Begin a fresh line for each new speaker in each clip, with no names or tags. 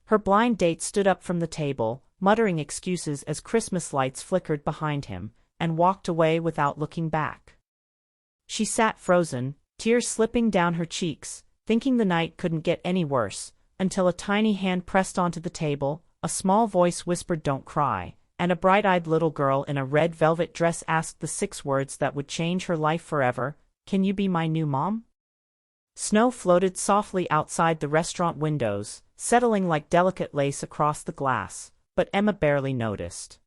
Her blind date stood up from the table, muttering excuses as Christmas lights flickered behind him, and walked away without looking back. She sat frozen, tears slipping down her cheeks, thinking the night couldn't get any worse, until a tiny hand pressed onto the table, a small voice whispered "Don't cry," and a bright-eyed little girl in a red velvet dress asked the 6 words that would change her life forever, "Can you be my new mom?" Snow floated softly outside the restaurant windows, settling like delicate lace across the glass, but Emma barely noticed.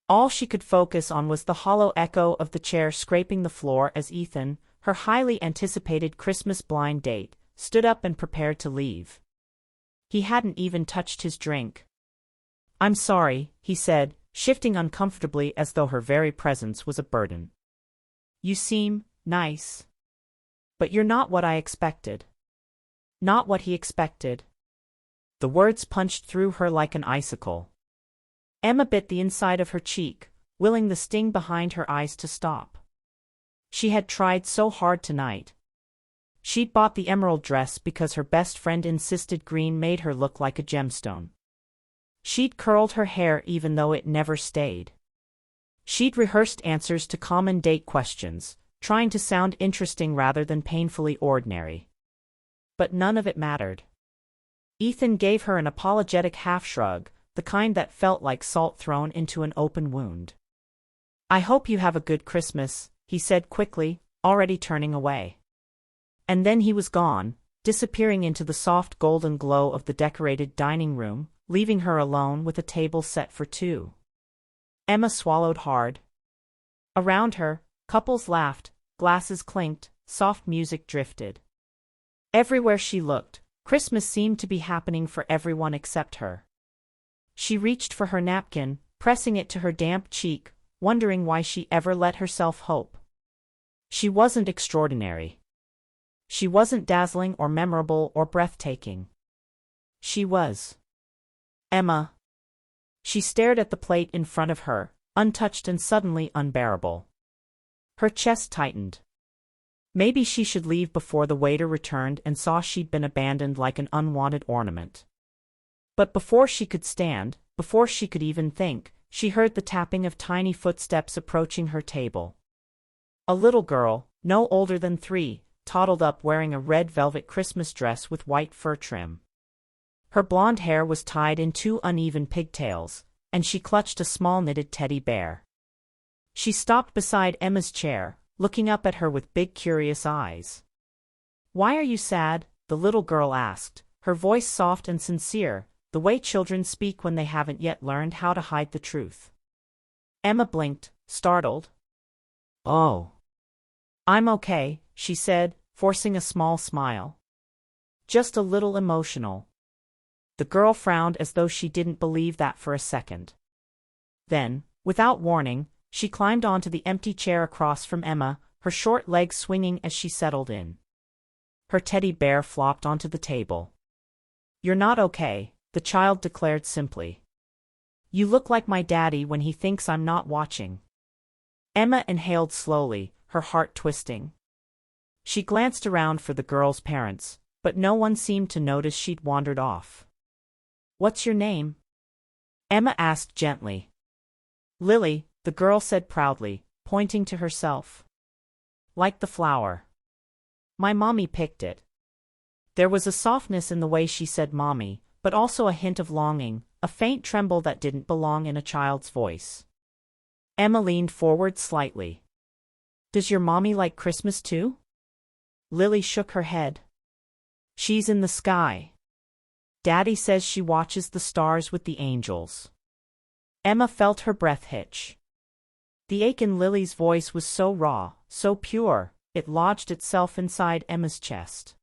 All she could focus on was the hollow echo of the chair scraping the floor as Ethan, her highly anticipated Christmas blind date, stood up and prepared to leave. He hadn't even touched his drink. "I'm sorry," he said, shifting uncomfortably as though her very presence was a burden. "You seem nice. But you're not what I expected." Not what he expected. The words punched through her like an icicle. Emma bit the inside of her cheek, willing the sting behind her eyes to stop. She had tried so hard tonight. She'd bought the emerald dress because her best friend insisted green made her look like a gemstone. She'd curled her hair even though it never stayed. She'd rehearsed answers to common date questions, trying to sound interesting rather than painfully ordinary. But none of it mattered. Ethan gave her an apologetic half-shrug, the kind that felt like salt thrown into an open wound. "I hope you have a good Christmas," he said quickly, already turning away. And then he was gone, disappearing into the soft golden glow of the decorated dining room, leaving her alone with a table set for 2. Emma swallowed hard. Around her, couples laughed, glasses clinked, soft music drifted. Everywhere she looked, Christmas seemed to be happening for everyone except her. She reached for her napkin, pressing it to her damp cheek, wondering why she ever let herself hope. She wasn't extraordinary. She wasn't dazzling or memorable or breathtaking. She was Emma. She stared at the plate in front of her, untouched and suddenly unbearable. Her chest tightened. Maybe she should leave before the waiter returned and saw she'd been abandoned like an unwanted ornament. But before she could stand, before she could even think, she heard the tapping of tiny footsteps approaching her table. A little girl, no older than 3, toddled up wearing a red velvet Christmas dress with white fur trim. Her blonde hair was tied in 2 uneven pigtails, and she clutched a small knitted teddy bear. She stopped beside Emma's chair, looking up at her with big curious eyes. "Why are you sad?" the little girl asked, her voice soft and sincere, the way children speak when they haven't yet learned how to hide the truth. Emma blinked, startled. "Oh. I'm okay," she said, forcing a small smile. "Just a little emotional." The girl frowned as though she didn't believe that for a second. Then, without warning, she climbed onto the empty chair across from Emma, her short legs swinging as she settled in. Her teddy bear flopped onto the table. "You're not okay," the child declared simply. "You look like my daddy when he thinks I'm not watching." Emma inhaled slowly, her heart twisting. She glanced around for the girl's parents, but no one seemed to notice she'd wandered off. "What's your name?" Emma asked gently. "Lily," the girl said proudly, pointing to herself. "Like the flower. My mommy picked it." There was a softness in the way she said mommy, but also a hint of longing, a faint tremble that didn't belong in a child's voice. Emma leaned forward slightly. "Does your mommy like Christmas too?" Lily shook her head. "She's in the sky. Daddy says she watches the stars with the angels." Emma felt her breath hitch. The ache in Lily's voice was so raw, so pure, it lodged itself inside Emma's chest.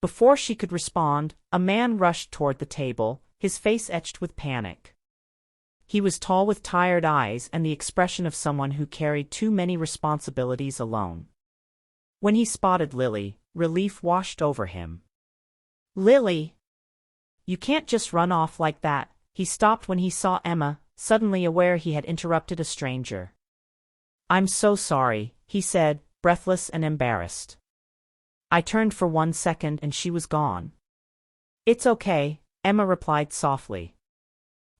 Before she could respond, a man rushed toward the table, his face etched with panic. He was tall with tired eyes and the expression of someone who carried too many responsibilities alone. When he spotted Lily, relief washed over him. "Lily! You can't just run off like that." He stopped when he saw Emma, suddenly aware he had interrupted a stranger. "I'm so sorry," he said, breathless and embarrassed. "I turned for 1 second and she was gone." "It's okay," Emma replied softly.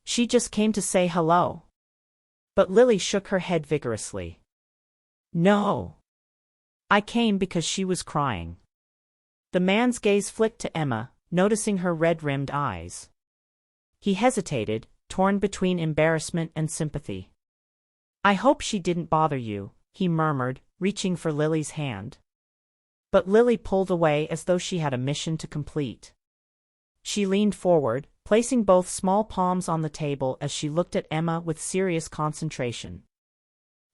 She just came to say hello. But Lily shook her head vigorously. No. I came because she was crying. The man's gaze flicked to Emma, noticing her red-rimmed eyes. He hesitated, torn between embarrassment and sympathy. I hope she didn't bother you, he murmured, reaching for Lily's hand. But Lily pulled away as though she had a mission to complete. She leaned forward, placing both small palms on the table as she looked at Emma with serious concentration.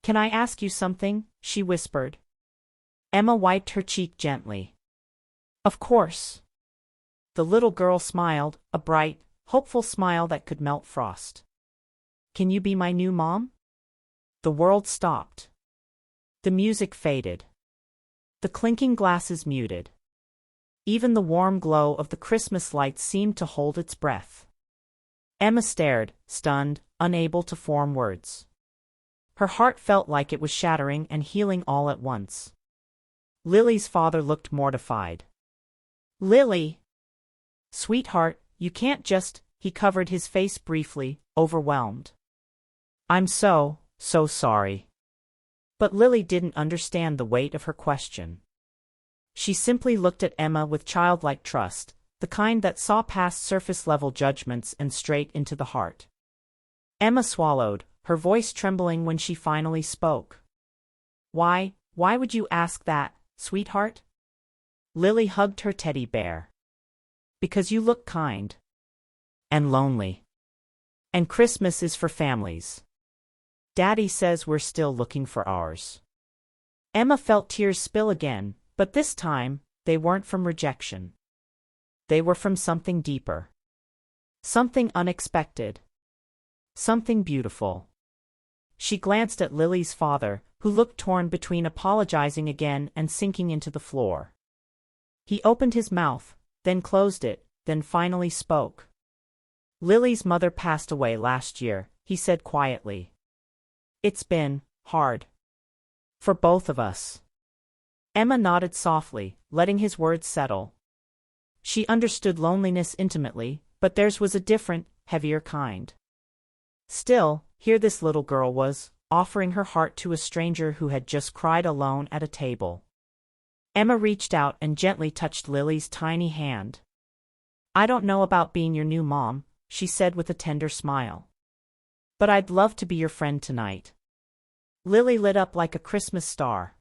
Can I ask you something? She whispered. Emma wiped her cheek gently. Of course. The little girl smiled, a bright, hopeful smile that could melt frost. Can you be my new mom? The world stopped. The music faded. The clinking glasses muted. Even the warm glow of the Christmas lights seemed to hold its breath. Emma stared, stunned, unable to form words. Her heart felt like it was shattering and healing all at once. Lily's father looked mortified. Lily! Sweetheart, you can't just, he covered his face briefly, overwhelmed. I'm so sorry. But Lily didn't understand the weight of her question. She simply looked at Emma with childlike trust, the kind that saw past surface-level judgments and straight into the heart. Emma swallowed, her voice trembling when she finally spoke. Why would you ask that, sweetheart? Lily hugged her teddy bear. Because you look kind. And lonely. And Christmas is for families. Daddy says we're still looking for ours. Emma felt tears spill again, but this time, they weren't from rejection. They were from something deeper. Something unexpected. Something beautiful. She glanced at Lily's father, who looked torn between apologizing again and sinking into the floor. He opened his mouth, then closed it, then finally spoke. Lily's mother passed away last year, he said quietly. It's been hard. For both of us. Emma nodded softly, letting his words settle. She understood loneliness intimately, but theirs was a different, heavier kind. Still, here this little girl was, offering her heart to a stranger who had just cried alone at a table. Emma reached out and gently touched Lily's tiny hand. I don't know about being your new mom, she said with a tender smile. But I'd love to be your friend tonight. Lily lit up like a Christmas star.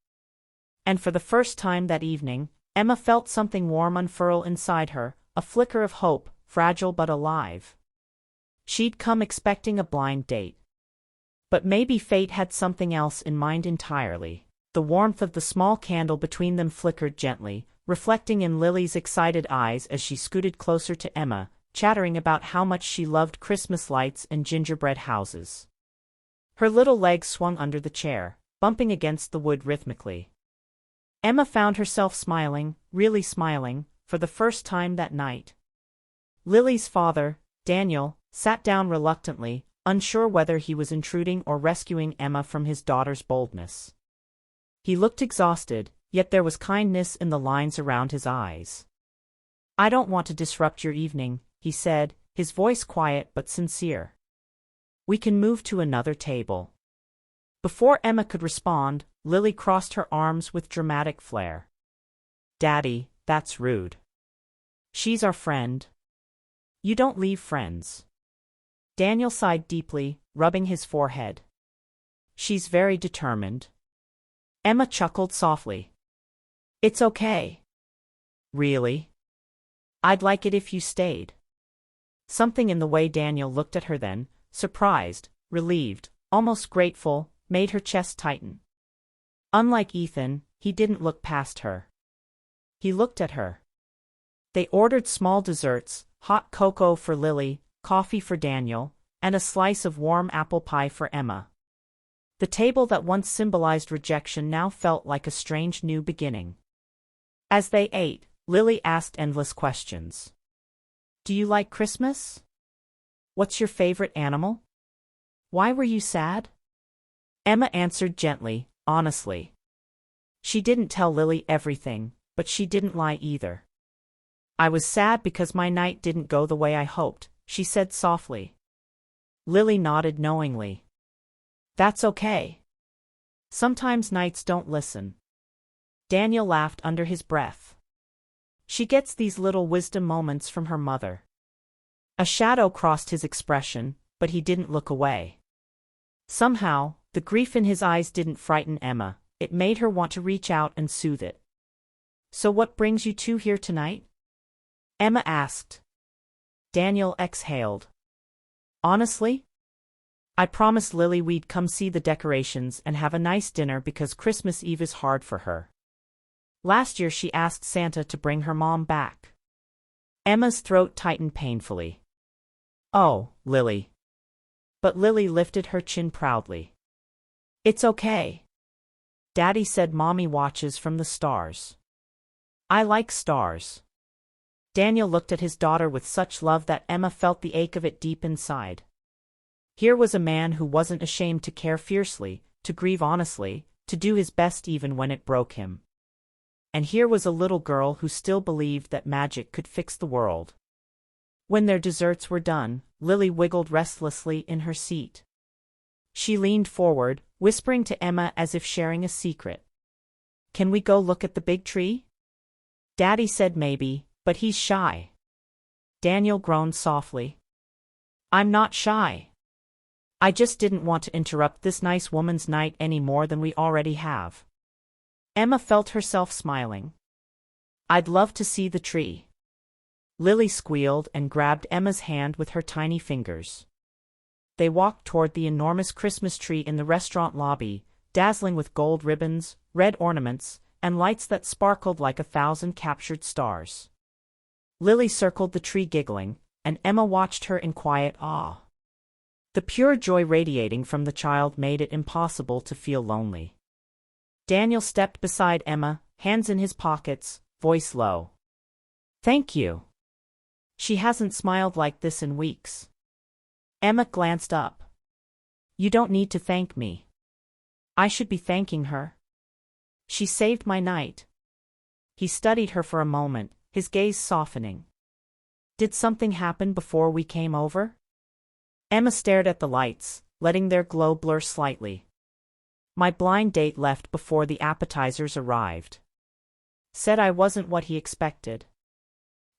And for the first time that evening, Emma felt something warm unfurl inside her, a flicker of hope, fragile but alive. She'd come expecting a blind date. But maybe fate had something else in mind entirely. The warmth of the small candle between them flickered gently, reflecting in Lily's excited eyes as she scooted closer to Emma, chattering about how much she loved Christmas lights and gingerbread houses. Her little legs swung under the chair, bumping against the wood rhythmically. Emma found herself smiling, really smiling, for the first time that night. Lily's father, Daniel, sat down reluctantly, unsure whether he was intruding or rescuing Emma from his daughter's boldness. He looked exhausted, yet there was kindness in the lines around his eyes. I don't want to disrupt your evening, he said, his voice quiet but sincere. We can move to another table. Before Emma could respond, Lily crossed her arms with dramatic flair. Daddy, that's rude. She's our friend. You don't leave friends. Daniel sighed deeply, rubbing his forehead. She's very determined. Emma chuckled softly. It's okay. Really? I'd like it if you stayed. Something in the way Daniel looked at her then, surprised, relieved, almost grateful, made her chest tighten. Unlike Ethan, he didn't look past her. He looked at her. They ordered small desserts, hot cocoa for Lily, coffee for Daniel, and a slice of warm apple pie for Emma. The table that once symbolized rejection now felt like a strange new beginning. As they ate, Lily asked endless questions. Do you like Christmas? What's your favorite animal? Why were you sad? Emma answered gently, honestly. She didn't tell Lily everything, but she didn't lie either. I was sad because my night didn't go the way I hoped, she said softly. Lily nodded knowingly. That's okay. Sometimes nights don't listen. Daniel laughed under his breath. She gets these little wisdom moments from her mother. A shadow crossed his expression, but he didn't look away. Somehow, the grief in his eyes didn't frighten Emma, it made her want to reach out and soothe it. So what brings you two here tonight? Emma asked. Daniel exhaled. Honestly? I promised Lily we'd come see the decorations and have a nice dinner because Christmas Eve is hard for her. Last year she asked Santa to bring her mom back. Emma's throat tightened painfully. Oh, Lily. But Lily lifted her chin proudly. It's okay. Daddy said Mommy watches from the stars. I like stars. Daniel looked at his daughter with such love that Emma felt the ache of it deep inside. Here was a man who wasn't ashamed to care fiercely, to grieve honestly, to do his best even when it broke him. And here was a little girl who still believed that magic could fix the world. When their desserts were done, Lily wiggled restlessly in her seat. She leaned forward, whispering to Emma as if sharing a secret. Can we go look at the big tree? Daddy said maybe, but he's shy. Daniel groaned softly. I'm not shy. I just didn't want to interrupt this nice woman's night any more than we already have. Emma felt herself smiling. I'd love to see the tree. Lily squealed and grabbed Emma's hand with her tiny fingers. They walked toward the enormous Christmas tree in the restaurant lobby, dazzling with gold ribbons, red ornaments, and lights that sparkled like 1,000 captured stars. Lily circled the tree giggling, and Emma watched her in quiet awe. The pure joy radiating from the child made it impossible to feel lonely. Daniel stepped beside Emma, hands in his pockets, voice low. Thank you. She hasn't smiled like this in weeks. Emma glanced up. You don't need to thank me. I should be thanking her. She saved my night. He studied her for a moment, his gaze softening. Did something happen before we came over? Emma stared at the lights, letting their glow blur slightly. My blind date left before the appetizers arrived. Said I wasn't what he expected.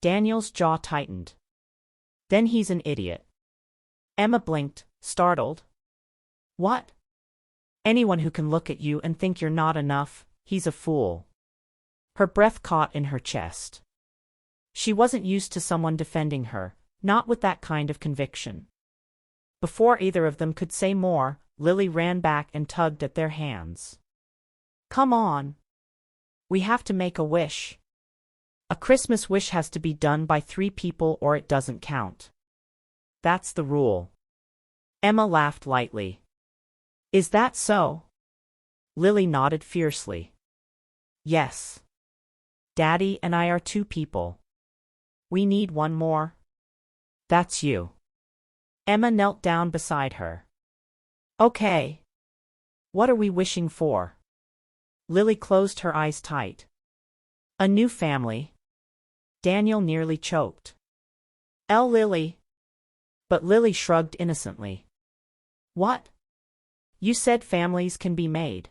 Daniel's jaw tightened. Then he's an idiot. Emma blinked, startled. What? Anyone who can look at you and think you're not enough, he's a fool. Her breath caught in her chest. She wasn't used to someone defending her, not with that kind of conviction. Before either of them could say more, Lily ran back and tugged at their hands. Come on. We have to make a wish. A Christmas wish has to be done by 3 people or it doesn't count. That's the rule. Emma laughed lightly. Is that so? Lily nodded fiercely. Yes. Daddy and I are 2 people. We need one more. That's you. Emma knelt down beside her. Okay. What are we wishing for? Lily closed her eyes tight. A new family. Daniel nearly choked. Lily. But Lily shrugged innocently. What? You said families can be made.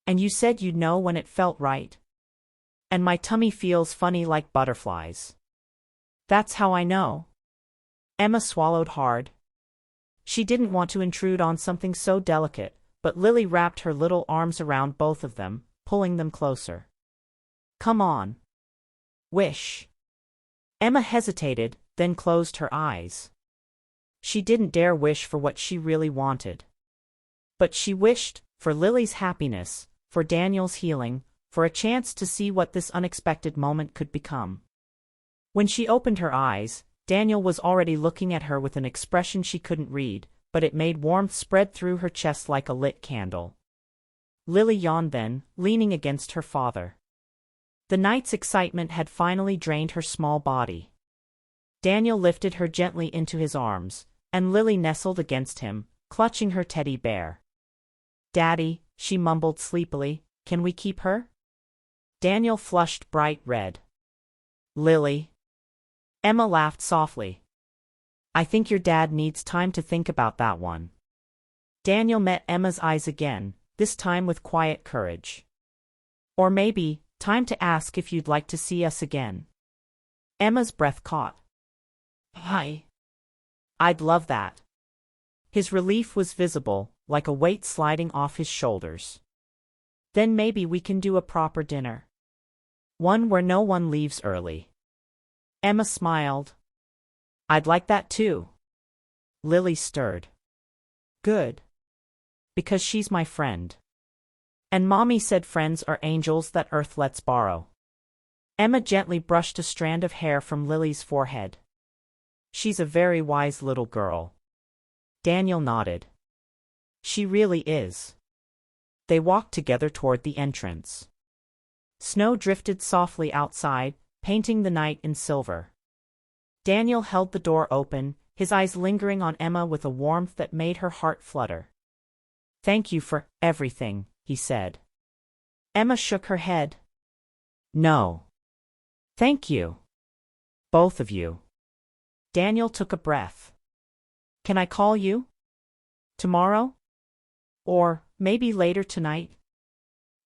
And you said you'd know when it felt right. And my tummy feels funny like butterflies. That's how I know. Emma swallowed hard. She didn't want to intrude on something so delicate, but Lily wrapped her little arms around both of them, pulling them closer. Come on. Wish. Emma hesitated, then closed her eyes. She didn't dare wish for what she really wanted. But she wished, for Lily's happiness, for Daniel's healing, for a chance to see what this unexpected moment could become. When she opened her eyes, Daniel was already looking at her with an expression she couldn't read, but it made warmth spread through her chest like a lit candle. Lily yawned then, leaning against her father. The night's excitement had finally drained her small body. Daniel lifted her gently into his arms, and Lily nestled against him, clutching her teddy bear. Daddy, she mumbled sleepily, can we keep her? Daniel flushed bright red. Lily. Emma laughed softly. I think your dad needs time to think about that one. Daniel met Emma's eyes again, this time with quiet courage. Or maybe, time to ask if you'd like to see us again. Emma's breath caught. Hi. I'd love that. His relief was visible, like a weight sliding off his shoulders. Then maybe we can do a proper dinner. One where no one leaves early. Emma smiled. I'd like that too. Lily stirred. Good. Because she's my friend. And Mommy said friends are angels that Earth lets borrow. Emma gently brushed a strand of hair from Lily's forehead. She's a very wise little girl. Daniel nodded. She really is. They walked together toward the entrance. Snow drifted softly outside, painting the night in silver. Daniel held the door open, his eyes lingering on Emma with a warmth that made her heart flutter. Thank you for everything, he said. Emma shook her head. No. Thank you. Both of you. Daniel took a breath. Can I call you? Tomorrow? Or maybe later tonight?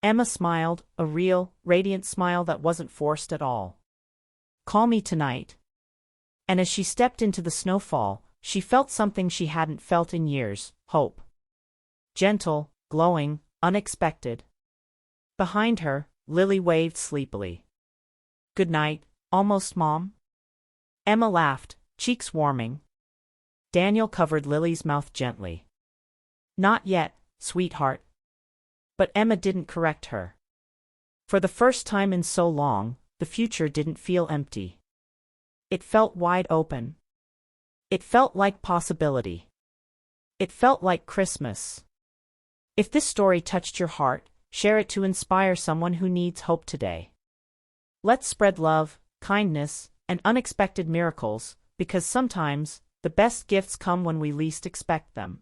Emma smiled, a real, radiant smile that wasn't forced at all. Call me tonight. And as she stepped into the snowfall, she felt something she hadn't felt in years, hope. Gentle, glowing, unexpected. Behind her, Lily waved sleepily. Good night, almost, Mom? Emma laughed, cheeks warming. Daniel covered Lily's mouth gently. Not yet, sweetheart. But Emma didn't correct her. For the first time in so long, the future didn't feel empty. It felt wide open. It felt like possibility. It felt like Christmas. If this story touched your heart, share it to inspire someone who needs hope today. Let's spread love, kindness, and unexpected miracles, because sometimes, the best gifts come when we least expect them.